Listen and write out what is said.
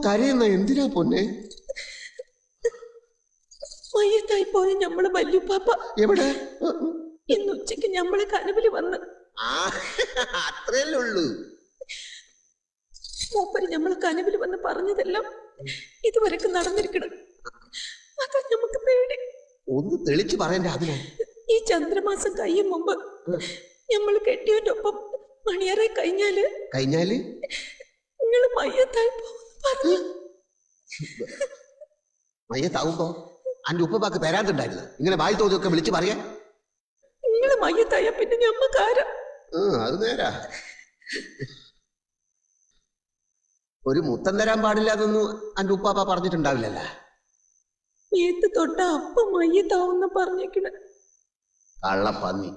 കരയുന്ന എന്തിനാ പൊന്നെ? മയ്യത്തായി പോയ ഞമ്മള് വല്യുപ്പാപ്പ എവിടെ? ഇന്ന് ഉച്ചക്ക് ഞമ്മളെ കനവില് വന്ന്. അത്രയല്ലേ ഉള്ളൂ. മൂപ്പര് ഞമ്മളെ കനവില് വന്ന് പറഞ്ഞതെല്ലാം ഇതുവരെക്ക് നടന്നിരിക്കണം. അതാ നമുക്ക് പേടി. ഒന്ന് തെളിച്ചു പറയണ്ടേ അതിനെ? ഈ ചന്ദ്രമാസം കഴിയും മുമ്പ് ഞമ്മള് കെട്ടിയവന്റെ ഒപ്പം മണിയറെ കഴിഞ്ഞാല് നിങ്ങള് മയ്യത്തായി പോകുന്നു പറഞ്ഞു. മയ്യത്താവുമ്പോ അന്റെ ഉപ്പപ്പാക്ക് പെരാത്തുണ്ടായിരുന്നു. ഇങ്ങനെ വായി തോതിയൊക്കെ വിളിച്ചു പറയാ. നിങ്ങള് മയ്യത്തായ പിന്നെ ഞമ്മക്കാരാ? അത് നേരാ. ഒരു മുത്തം തരാൻ പാടില്ല അതൊന്നും അന്റെ ഉപ്പാപ്പ പറഞ്ഞിട്ടുണ്ടാവില്ലല്ല. ഏത്ത് തൊട്ട അപ്പം മയ്യത്താവുന്ന പറഞ്ഞേക്കണ കള്ളപ്പന്നി.